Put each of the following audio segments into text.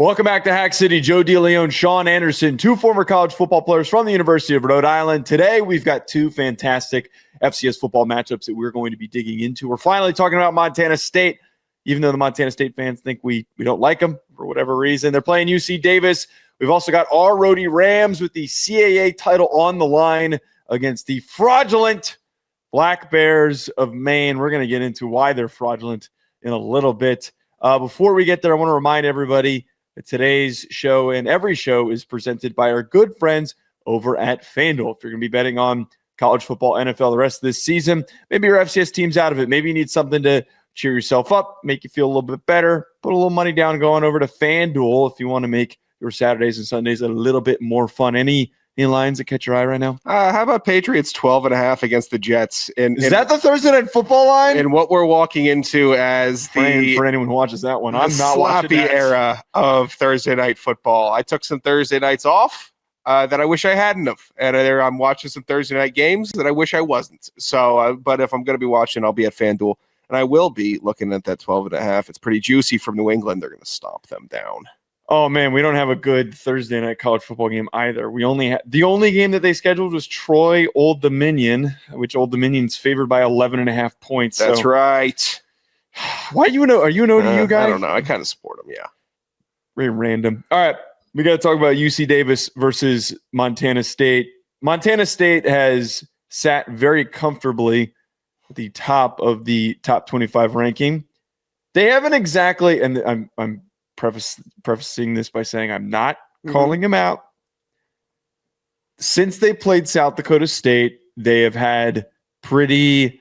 Welcome back to Hack City. Joe DeLeone, Sean Anderson, two former college football players from the University of Rhode Island. Today, we've got two fantastic FCS football matchups that we're going to be digging into. We're finally talking about Montana State, even though the Montana State fans think we don't like them for whatever reason. They're playing UC Davis. We've also got our Rhode Rams with the CAA title on the line against the fraudulent Black Bears of Maine. We're going to get into why they're fraudulent in a little bit. Before we get there, I want to remind everybody that today's show and every show is presented by our good friends over at FanDuel. If you're going to be betting on college football, NFL the rest of this season, maybe your FCS team's out of it. Maybe you need something to cheer yourself up, make you feel a little bit better. Put a little money down going over to FanDuel if you want to make your Saturdays and Sundays a little bit more fun. Any lines that catch your eye right now? How about Patriots 12.5 against the Jets? Is that the Thursday Night Football line? And what we're walking into as for anyone who watches that one, I'm not sloppy era of Thursday Night Football. I took some Thursday nights off that I wish I hadn't have, and I'm watching some Thursday night games that I wish I wasn't. So, but if I'm going to be watching, I'll be at FanDuel, and I will be looking at that 12.5. It's pretty juicy from New England. They're going to stomp them down. Oh, man, we don't have a good Thursday night college football game either. We only the only game that they scheduled was Troy Old Dominion, which Old Dominion's favored by 11.5 points. That's right. Why are you an ODU guy? I don't know. I kind of support them, yeah. Very random. All right, we got to talk about UC Davis versus Montana State. Montana State has sat very comfortably at the top of the top 25 ranking. They haven't exactly, and I'm prefacing this by saying I'm not calling him out. Since they played South Dakota State, they have had pretty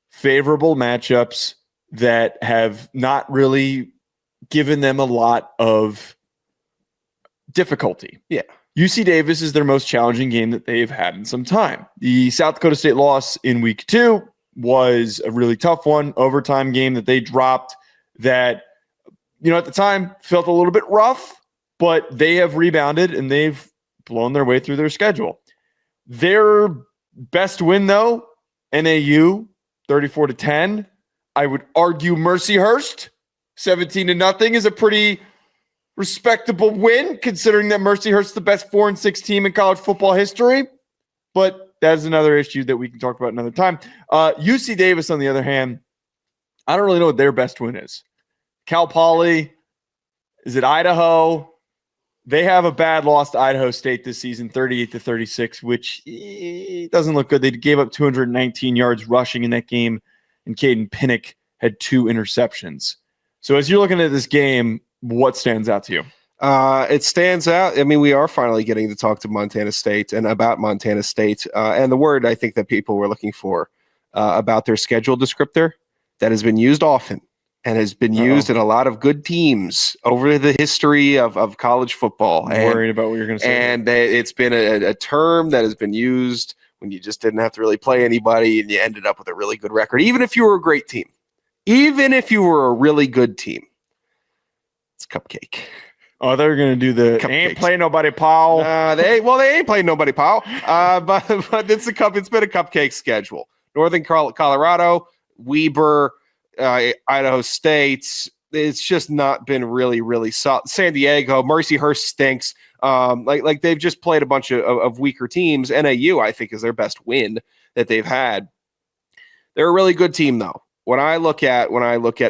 favorable matchups that have not really given them a lot of difficulty. Yeah. UC Davis is their most challenging game that they've had in some time. The South Dakota State loss in week 2 was a really tough one, overtime game that they dropped that, at the time felt a little bit rough, but they have rebounded and they've blown their way through their schedule. Their best win, though, NAU, 34-10. I would argue Mercyhurst, 17-0 is a pretty respectable win, considering that Mercyhurst's the best 4-6 team in college football history. But that's another issue that we can talk about another time. UC Davis, on the other hand, I don't really know what their best win is. Cal Poly, is it Idaho? They have a bad loss to Idaho State this season, 38-36, which doesn't look good. They gave up 219 yards rushing in that game, and Caden Pinnock had 2 interceptions. So as you're looking at this game, what stands out to you? It stands out. I mean, we are finally getting to talk to Montana State and about Montana State. And the word I think that people were looking for about their schedule descriptor that has been used often and has been used in a lot of good teams over the history of college football. I'm worried about what you're going to say. And it's been a term that has been used when you just didn't have to really play anybody and you ended up with a really good record. Even if you were a great team, even if you were a really good team, it's cupcake. Oh, they're going to do the ain't playing nobody, pal. They ain't playing nobody, pal. But it's been a cupcake schedule. Northern Colorado, Weber, Idaho State. It's just not been really, really solid. San Diego, Mercyhurst stinks. Like they've just played a bunch of weaker teams. NAU, I think, is their best win that they've had. They're a really good team, though. When I look at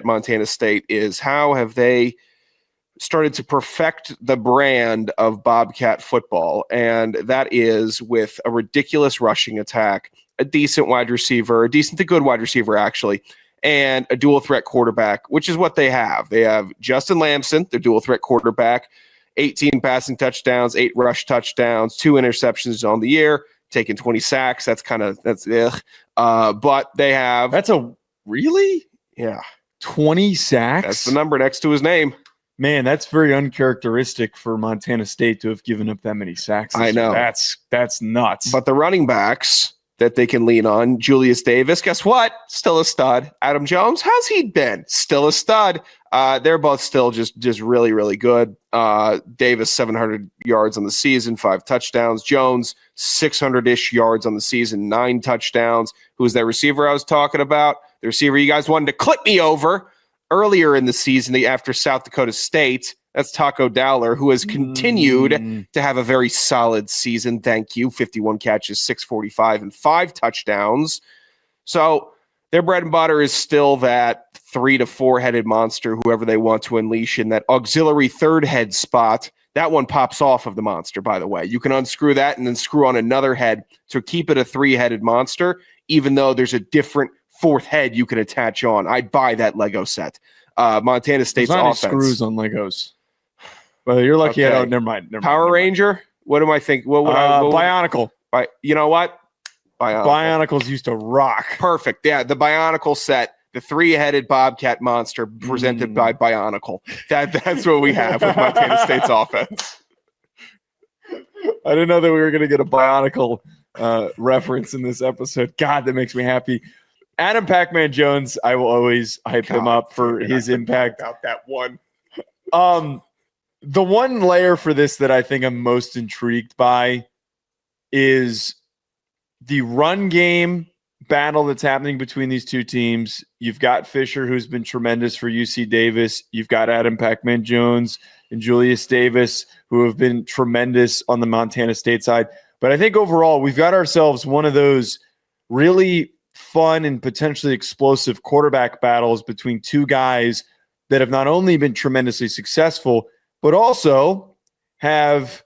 Montana State is how have they started to perfect the brand of Bobcat football, and that is with a ridiculous rushing attack, a decent wide receiver, a decent to good wide receiver, actually, and a dual threat quarterback, which is what they have. They have Justin Lamson, their dual threat quarterback, 18 passing touchdowns, 8 rush touchdowns, 2 interceptions on the year, taking 20 sacks. That's ugh. But they have... That's a... Really? Yeah. 20 sacks? That's the number next to his name. Man, that's very uncharacteristic for Montana State to have given up that many sacks. I know. That's nuts. But the running backs that they can lean on, Julius Davis, guess what? Still a stud. Adam Jones, how's he been? Still a stud. They're both still just really, really good. Davis, 700 yards on the season, 5 touchdowns. Jones, 600-ish yards on the season, 9 touchdowns. Who's that receiver I was talking about? The receiver you guys wanted to clip me over earlier in the season after South Dakota State. That's Taco Dowler, who has continued to have a very solid season. Thank you. 51 catches, 645, and 5 touchdowns. So their bread and butter is still that 3 to 4 headed monster, whoever they want to unleash in that auxiliary third head spot. That one pops off of the monster, by the way. You can unscrew that and then screw on another head to keep it a 3-headed monster, even though there's a different 4th head you can attach on. I'd buy that Lego set. Montana State's offense. Screws on Legos. Well, you're lucky. Okay. I don't. Never mind. Power Ranger. What do I think? What would Bionicle. You know what? Bionicles used to rock. Perfect. Yeah, the Bionicle set, the 3-headed Bobcat monster presented by Bionicle. That's what we have with Montana State's offense. I didn't know that we were going to get a Bionicle reference in this episode. God, that makes me happy. Adam Pac-Man Jones, I will always hype him up for his impact. About that one. The one layer for this that I think I'm most intrigued by is the run game battle that's happening between these two teams. You've got Fisher, who's been tremendous for UC Davis. You've got Adam Pac-Man Jones and Julius Davis, who have been tremendous on the Montana State side. But I think overall, we've got ourselves one of those really fun and potentially explosive quarterback battles between two guys that have not only been tremendously successful, but also have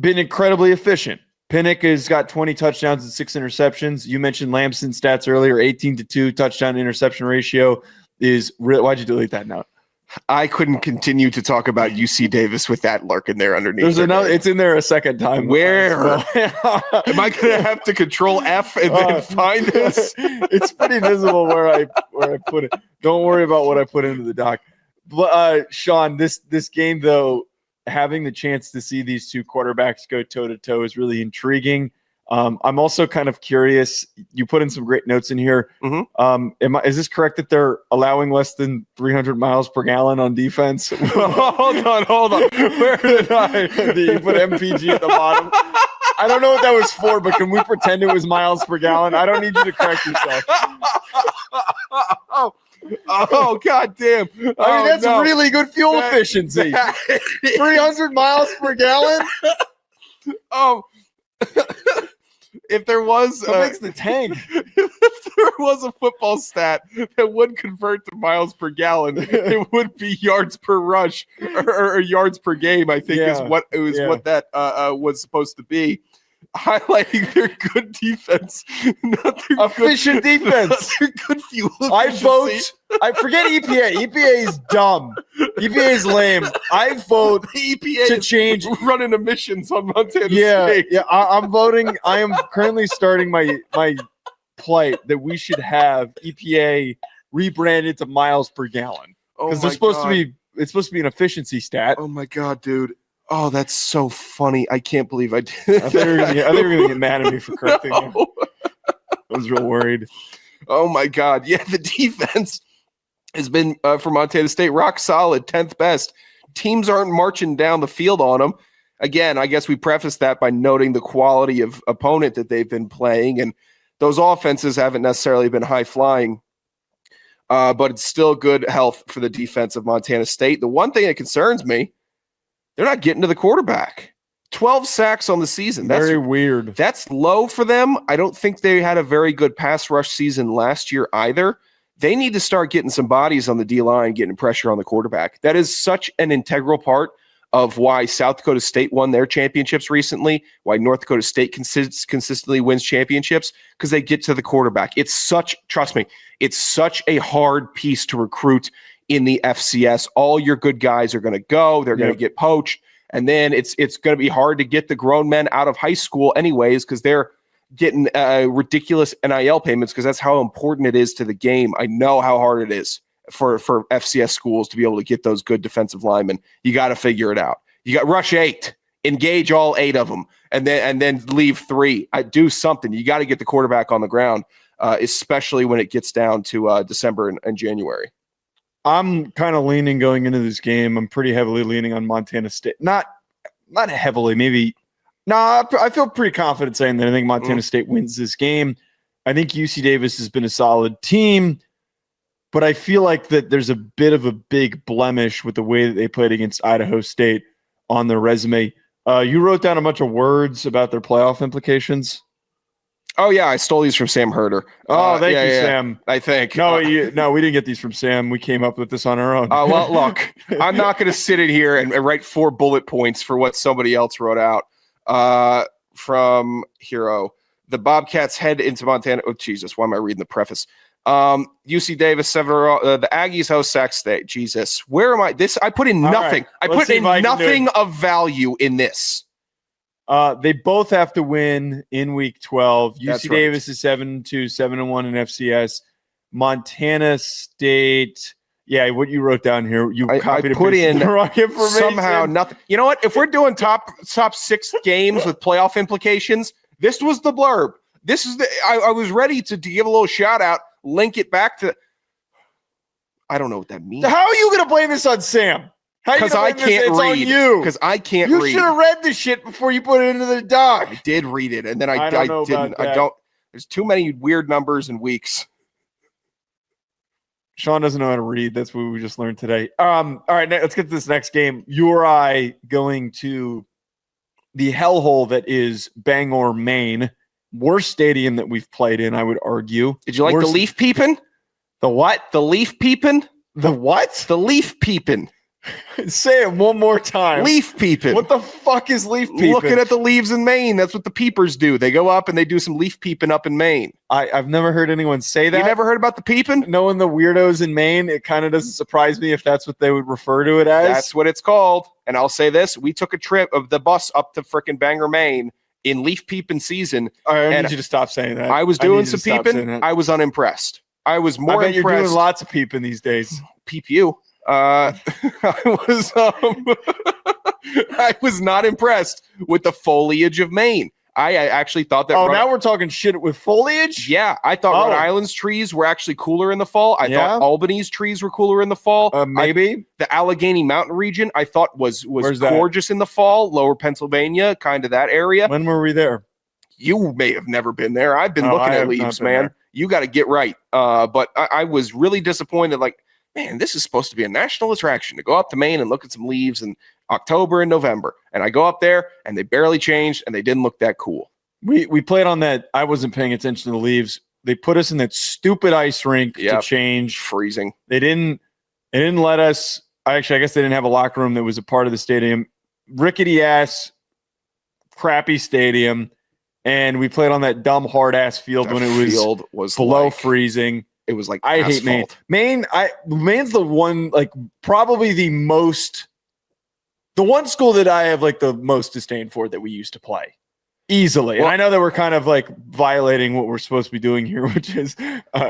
been incredibly efficient. Pinnock has got 20 touchdowns and 6 interceptions. You mentioned Lamson's stats earlier, 18-2 touchdown interception ratio is real. Why'd you delete that note? I couldn't continue to talk about UC Davis with that lurking there underneath. There's another. It's in there a second time. Where? Am I going to have to Control F and then find this? It's pretty visible where I put it. Don't worry about what I put into the doc. But Sean, this game though, having the chance to see these two quarterbacks go toe to toe is really intriguing. I'm also kind of curious. You put in some great notes in here. Mm-hmm. Is this correct that they're allowing less than 300 miles per gallon on defense? Hold on. Where did you put MPG at the bottom? I don't know what that was for, but can we pretend it was miles per gallon? I don't need you to correct yourself. Oh, God damn. I mean, that's really good fuel efficiency. 300 miles per gallon? If there was makes the tank. If there was a football stat that would convert to miles per gallon, it would be yards per rush or yards per game, I think is what what that was supposed to be. Highlighting their good defense, not their efficient defense. Not their good fuel efficiency. I forget EPA. EPA is dumb. EPA is lame. I vote the EPA to change running emissions on Montana State. Yeah. I'm voting. I am currently starting my plight that we should have EPA rebranded to miles per gallon because it's supposed to be an efficiency stat. Oh my God, dude. Oh, that's so funny. I can't believe I did. I thought you were going to get mad at me for correcting you. I was real worried. Oh, my God. Yeah, the defense has been, for Montana State, rock solid, 10th best. Teams aren't marching down the field on them. Again, I guess we preface that by noting the quality of opponent that they've been playing, and those offenses haven't necessarily been high-flying, but it's still good health for the defense of Montana State. The one thing that concerns me, they're not getting to the quarterback. 12 sacks on the season. That's very weird. That's low for them. I don't think they had a very good pass rush season last year either. They need to start getting some bodies on the D-line, getting pressure on the quarterback. That is such an integral part of why South Dakota State won their championships recently, why North Dakota State consistently wins championships, because they get to the quarterback. Trust me, it's such a hard piece to recruit in the FCS. All your good guys are going to go. They're going to get poached. And then it's going to be hard to get the grown men out of high school anyways because they're getting ridiculous NIL payments because that's how important it is to the game. I know how hard it is for FCS schools to be able to get those good defensive linemen. You got to figure it out. You got rush 8, engage all 8 of them, and then leave 3. Do something. You got to get the quarterback on the ground, especially when it gets down to December and January. I'm kind of leaning going into this game. I'm pretty heavily leaning on Montana State. Not heavily, maybe. No, I feel pretty confident saying that I think Montana State wins this game. I think UC Davis has been a solid team. but I feel like that there's a bit of a big blemish with the way that they played against Idaho State on their resume. You wrote down a bunch of words about their playoff implications. Oh, yeah, I stole these from Sam Herder. Oh, thank you, Sam. I think. No, we didn't get these from Sam. We came up with this on our own. Well, look, I'm not going to sit in here and write 4 bullet points for what somebody else wrote out. From Hero, the Bobcats head into Montana. Oh, Jesus, why am I reading the preface? UC Davis, the Aggies host Sac State. Jesus, where am I? I put in nothing. Right. I put in nothing of value in this. They both have to win in week 12. That's UC right. Davis is 7-2, 7-1 in FCS. Montana State. Yeah, what you wrote down here, I put in the wrong information. Somehow nothing. You know what? If we're doing top 6 games with playoff implications, this was the blurb. This is I was ready to give a little shout out, link it back to. I don't know what that means. How are you going to blame this on Sam? Because I can't read. It's on you. Because I can't read. You should have read the shit before you put it into the doc. I did read it, and then I didn't. I don't. There's too many weird numbers and weeks. Sean doesn't know how to read. That's what we just learned today. All right, let's get to this next game. URI going to the hellhole that is Bangor, Maine. Worst stadium that we've played in, I would argue. Did you like the leaf peeping? The what? The leaf peeping? The what? The leaf peeping. Say it one more time. Leaf peeping. What the fuck is leaf peeping? Looking at the leaves in Maine. That's what the peepers do. They go up and they do some leaf peeping up in Maine. I've never heard anyone say that. You never heard about the peeping? Knowing the weirdos in Maine, it kind of doesn't surprise me if that's what they would refer to it as. That's what it's called. And I'll say this. We took a trip of the bus up to frickin' Bangor, Maine in leaf peeping season. All right, I need you to stop saying that. I was doing some peeping. I was unimpressed. I was more impressed. You're doing lots of peeping these days. Peep you. I was not impressed with the foliage of Maine. I actually thought that. Now we're talking shit with foliage? Yeah, I thought Rhode Island's trees were actually cooler in the fall. I thought Albany's trees were cooler in the fall. Maybe. The Allegheny Mountain region I thought was gorgeous in the fall. Lower Pennsylvania, kind of that area. When were we there? You may have never been there. I've been looking at leaves, man. There. You got to get right. But I was really disappointed. Like, man, this is supposed to be a national attraction to go up to Maine and look at some leaves in October and November. And I go up there and they barely changed and they didn't look that cool. We played on that. I wasn't paying attention to the leaves. They put us in that stupid ice rink to change. Freezing. They didn't let us. I guess they didn't have a locker room that was a part of the stadium. Rickety ass, crappy stadium. And we played on that dumb hard ass field when it was below freezing. It was like I hate Maine. Maine's the one, like probably the one school that I have like the most disdain for that we used to play easily. Well, and I know that we're kind of like violating what we're supposed to be doing here, which is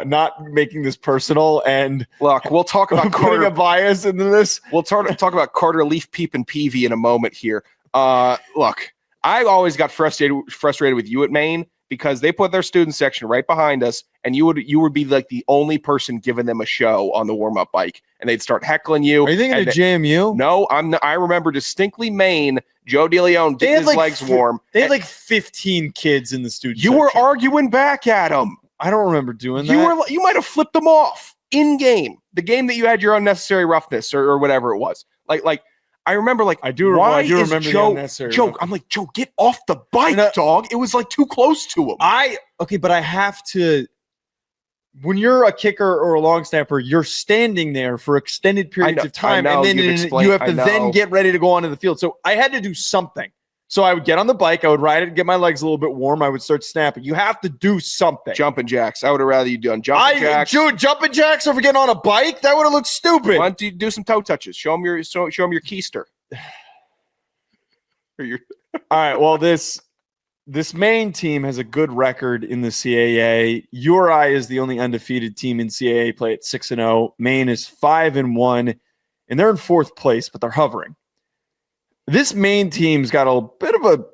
not making this personal. And look, we'll talk about putting a bias into this. We'll talk about Carter Leaf Peep and Peavy in a moment here. Look, I always got frustrated with you at Maine, because they put their student section right behind us, and you would be like the only person giving them a show on the warm-up bike, and they'd start heckling you. Are you thinking of JMU? No, I'm not. I remember distinctly Maine, Joe DeLeone getting his legs warm. They had like 15 kids in the student section. You were arguing back at them. I don't remember doing that. You might have flipped them off in game, the game that you had your unnecessary roughness or whatever it was. Like I remember, like, I do remember Joe, I'm like, Joe, get off the bike, dog. It was like too close to him. But I have to. When you're a kicker or a long snapper, you're standing there for extended periods of time, and then you have to then get ready to go onto the field. So I had to do something. So I would get on the bike, I would ride it, get my legs a little bit warm, I would start snapping. You have to do something. Jumping jacks. I would have rather you done jumping jacks. Jumping jacks over getting on a bike? That would have looked stupid. Why don't you do some toe touches? Show them your keister. All right. Well, this Maine team has a good record in the CAA. URI is the only undefeated team in CAA play at 6-0. Maine is 5-1, and they're in 4th place, but they're hovering. This Maine team's got a bit of a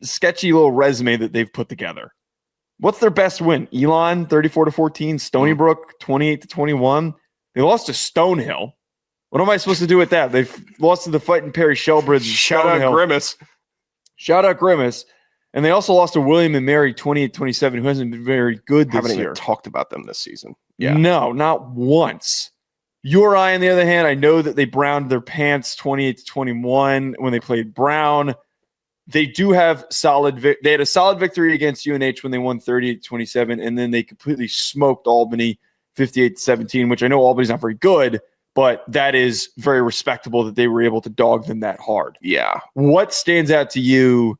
sketchy little resume that they've put together. What's their best win? Elon, 34-14. Stony Brook, 28-21. They lost to Stonehill. What am I supposed to do with that? They've lost to the Fighting Perry Shellbridge. Shout out Grimace. Shout out Grimace. And they also lost to William and Mary 28-27, who hasn't been very good this Haven't year. even talked about them this season. Yeah. No, not once. URI, on the other hand, I know that they browned their pants 28-21 when they played Brown. They do have they had a solid victory against UNH when they won 38-27, and then they completely smoked Albany 58-17, which I know Albany's not very good, but that is very respectable that they were able to dog them that hard. Yeah. What stands out to you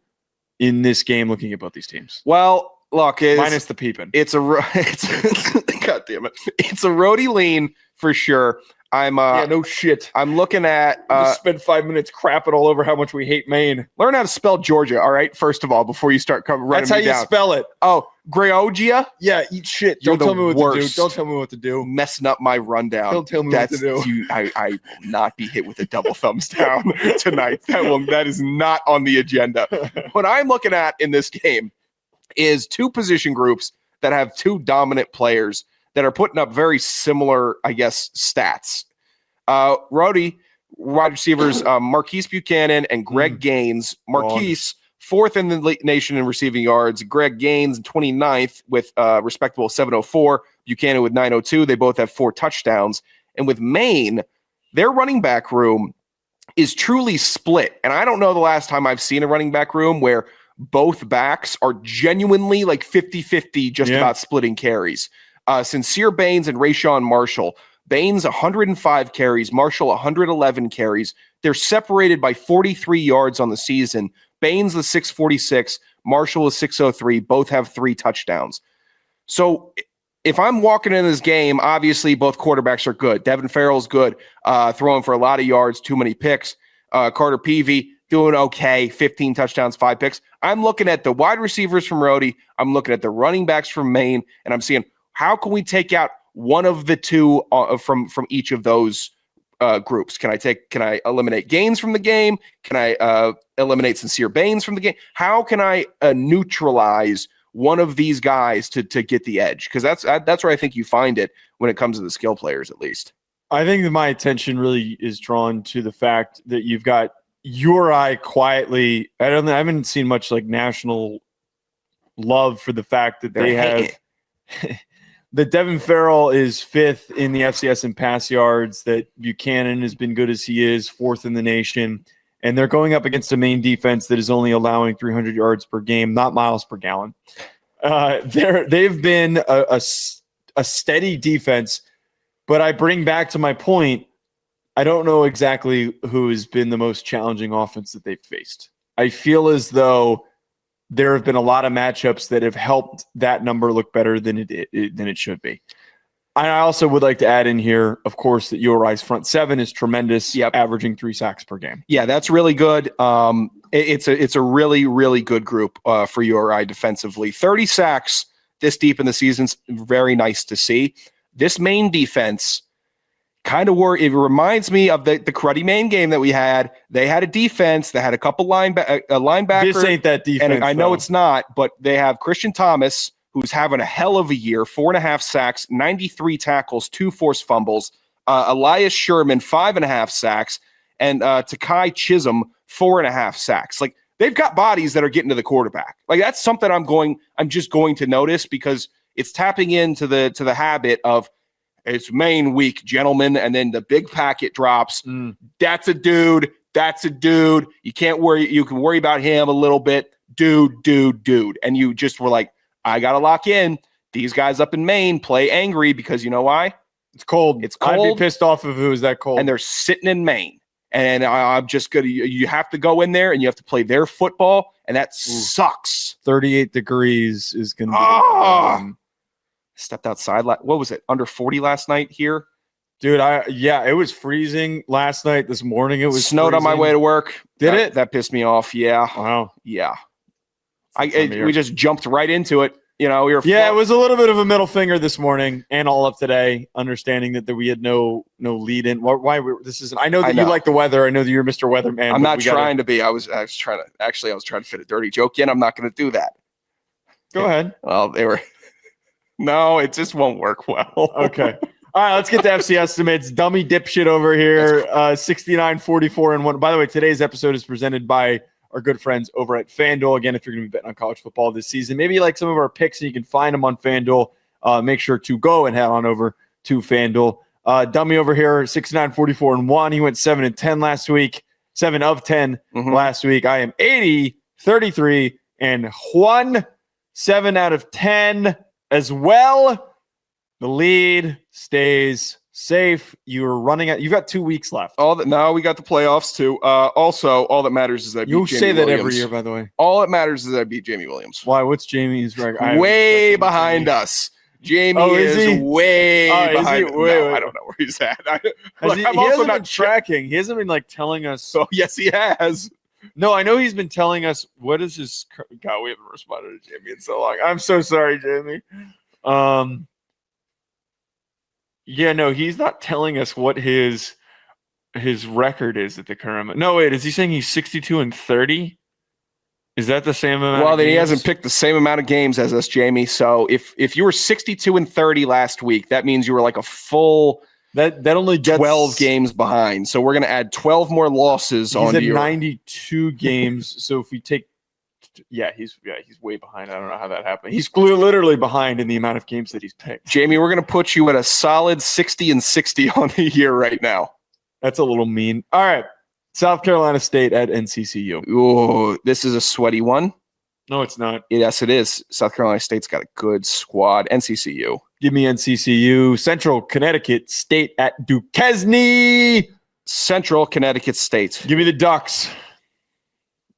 in this game looking at both these teams? Well, look, minus the peeping. God damn it. It's a roadie lean for sure. No shit. I'm looking at just spend 5 minutes crapping all over how much we hate Maine. Learn how to spell Georgia, all right? First of all, before you start running That's how me you down. spell it. Oh, Greogia? Yeah, eat shit. You're Don't tell me what worst. to do. Don't tell me what to do. Messing up my rundown. Don't tell me what to do. I will not be hit with a double thumbs down tonight. That is not on the agenda. What I'm looking at in this game is two position groups that have two dominant players that are putting up very similar, I guess, stats. Rhode wide receivers Marquise Buchanan and Greg Gaines. Marquise, fourth in the nation in receiving yards. Greg Gaines, 29th with respectable 704. Buchanan with 902. They both have 4 touchdowns. And with Maine, their running back room is truly split. And I don't know the last time I've seen a running back room where both backs are genuinely like 50-50 just about splitting carries. Sincere Baines and Rayshawn Marshall. Baines 105 carries, Marshall 111 carries. They're separated by 43 yards on the season. Baines the 646, Marshall is 603. Both have 3 touchdowns. So if I'm walking in this game, obviously both quarterbacks are good. Devin Farrell's good, throwing for a lot of yards, too many picks. Carter Peavy doing okay, 15 touchdowns, 5 picks. I'm looking at the wide receivers from Rhode. I'm looking at the running backs from Maine, and I'm seeing how can we take out one of the two from each of those groups. Can I eliminate Gaines from the game? Can I eliminate Sincere Baines from the game? How can I neutralize one of these guys to get the edge? Because that's where I think you find it when it comes to the skill players, at least. I think that my attention really is drawn to the fact that you've got URI quietly. I haven't seen much like national love for the fact that they have. That Devin Farrell is 5th in the FCS in pass yards, that Buchanan has been good as he is, 4th in the nation, and they're going up against a Maine defense that is only allowing 300 yards per game, not miles per gallon. They've been a steady defense, but I bring back to my point, I don't know exactly who has been the most challenging offense that they've faced. I feel as though there have been a lot of matchups that have helped that number look better than it should be. I also would like to add in here, of course, that URI's front 7 is tremendous, averaging 3 sacks per game. Yeah, that's really good. It's a really, really good group for URI defensively. 30 sacks this deep in the season's very nice to see. This Maine defense kind of it reminds me of the cruddy Maine game that we had. They had a defense that had a couple linebackers. This ain't that defense. And I know it's not, but they have Christian Thomas, who's having a hell of a year, 4.5 sacks, 93 tackles, 2 forced fumbles. Elias Sherman, 5.5 sacks, and Takai Chisholm, 4.5 sacks. Like, they've got bodies that are getting to the quarterback. Like, that's something I'm just going to notice, because it's tapping into the habit of, it's Maine week, gentlemen, and then the big packet drops. That's a dude. You can't worry. You can worry about him a little bit. Dude. And you just were like, I got to lock in. These guys up in Maine play angry because you know why? It's cold. I'd be pissed off if it was that cold. And they're sitting in Maine. And I'm just going to, you have to go in there and you have to play their football. And that sucks. 38 degrees is going to be. Stepped outside. What was it? Under 40 last night here? Dude, it was freezing last night. This morning it was snowed freezing. On my way to work. Did it? That pissed me off. Yeah. Wow. Yeah. We just jumped right into it. You know, it was a little bit of a middle finger this morning and all of today, understanding that we had no lead in. Why this isn't? I know that you like the weather. I know that you're Mr. Weatherman. I'm not trying to be. I was trying to fit a dirty joke in. I'm not going to do that. Go ahead. Well, they were. No, it just won't work well. Okay. All right, let's get to FC estimates. Dummy dipshit over here. 69, 44, and 1. By the way, today's episode is presented by our good friends over at FanDuel. Again, if you're going to be betting on college football this season, maybe you like some of our picks and you can find them on FanDuel. Make sure to go and head on over to FanDuel. Dummy over here, 69-44-1. He went 7-10 last week. 7 of 10 last week. I am 80-33-1. 7 out of 10 as well. The lead stays safe. You're running out. You've got 2 weeks left. Now we got the playoffs too. Also, all that matters is that you say that every year, by the way. All that matters is that I beat Jamie Williams. Why? What's Jamie's record? Way behind us. Jamie is way behind. Wait. I don't know where he's at. He hasn't been tracking. He hasn't been telling us. Oh, yes, he has. No, I know he's been telling us what is his. God, we haven't responded to Jamie in so long. I'm so sorry, Jamie. Yeah, no, he's not telling us what his record is at the current. No, wait, is he saying he's 62-30? Is that the same amount? Well, then he hasn't picked the same amount of games as us, Jamie. So if you were 62-30 last week, that means you were like a full that only gets 12 games behind. So we're going to add 12 more losses on. He's at 92 games. So if we take, he's way behind. I don't know how that happened. He's literally behind in the amount of games that he's picked. Jamie, we're going to put you at a solid 60-60 on the year right now. That's a little mean. All right. South Carolina State at NCCU. Oh, this is a sweaty one. No, it's not. Yes, it is. South Carolina State's got a good squad. NCCU. Give me NCCU. Central Connecticut State at Duquesne. Central Connecticut State. Give me the Ducks.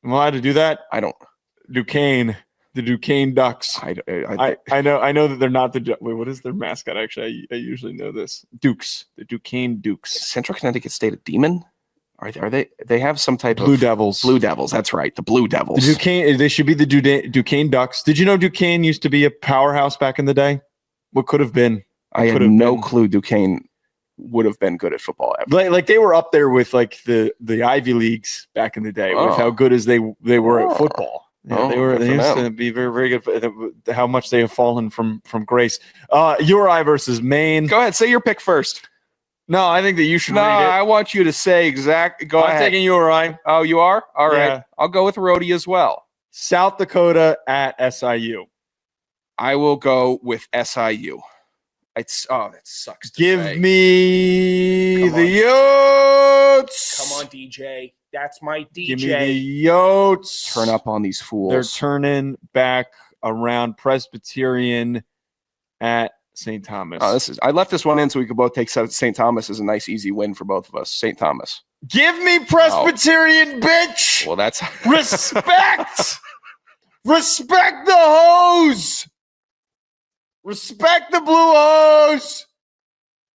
Am I allowed to do that? I don't. Duquesne. The Duquesne Ducks. I know that they're not the. Wait, what is their mascot? Actually, I usually know this. Dukes. The Duquesne Dukes. Central Connecticut State a demon? Are they? They have some type Blue of Devils. Blue Devils. That's right. The Blue Devils. The Duquesne. They should be the Duquesne Ducks. Did you know Duquesne used to be a powerhouse back in the day? What could have been? I had no clue Duquesne would have been good at football ever. Like they were up there with like the Ivy Leagues back in the day with how good as they were at football. Yeah, they used to be very, very good. How much they have fallen from grace. URI versus Maine. Go ahead, say your pick first. No, I think that you should read it. I want you to say exact. Go ahead. I'm taking URI. Oh, you are? All right. Yeah. I'll go with Rhode as well. South Dakota at SIU. I will go with SIU. That sucks. Give me the Yotes. Come on, DJ. That's my DJ. Give me the Yotes. Turn up on these fools. They're turning back around. Presbyterian at St. Thomas. I left this one in so we could both take St. Thomas as a nice, easy win for both of us. St. Thomas. Give me Presbyterian, bitch. Well, that's respect. Respect the hose. Respect the blue hose.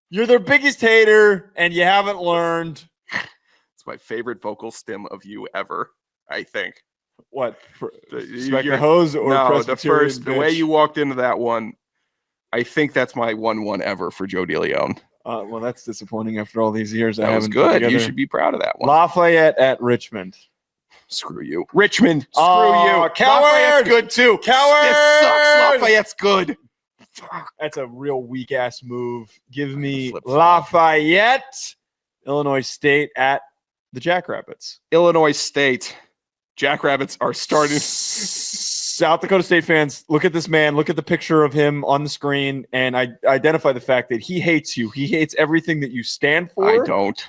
You're their biggest hater, and you haven't learned. It's my favorite vocal stim of you ever, I think. What? Respect the hose or Presbyterian the way you walked into that one, I think that's my 1-1 ever for Joe DeLeone. Well, that's disappointing after all these years. That was good. You should be proud of that one. Lafayette at Richmond. Screw you. Richmond. Screw you. Coward. Lafayette's good too. Coward. This sucks. Lafayette's good. That's a real weak-ass move. Give me Lafayette. Illinois State at the Jackrabbits. Illinois State. Jackrabbits are starting. South Dakota State fans, look at this man. Look at the picture of him on the screen, and I identify the fact that he hates you. He hates everything that you stand for. I don't.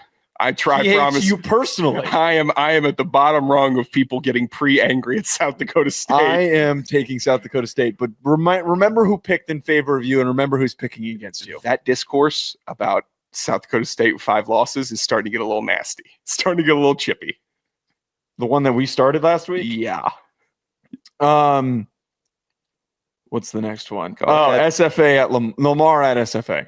I try. He promise hates you personally. I am at the bottom rung of people getting pre-angry at South Dakota State. I am taking South Dakota State, but remember who picked in favor of you, and remember who's picking against you. That discourse about South Dakota State with 5 losses is starting to get a little nasty. It's starting to get a little chippy. The one that we started last week? Yeah. What's the next one? SFA at Lamar at SFA.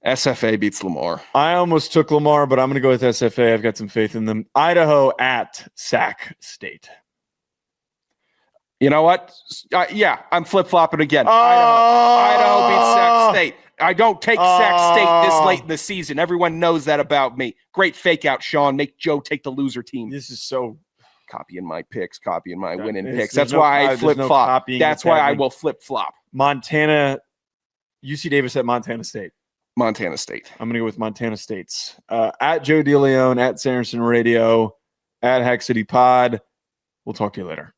SFA beats Lamar. I almost took Lamar, but I'm going to go with SFA. I've got some faith in them. Idaho at Sac State. You know what? I'm flip-flopping again. Idaho beats Sac State. I don't take Sac State this late in the season. Everyone knows that about me. Great fake out, Sean. Make Joe take the loser team. This is so copying my picks, copying my winning picks. That's why I flip-flop. That's why I will flip-flop. Montana, UC Davis at Montana State. Montana State. I'm going to go with Montana State's. At Joe DeLeone, at Sanderson Radio, at Hack City Pod. We'll talk to you later.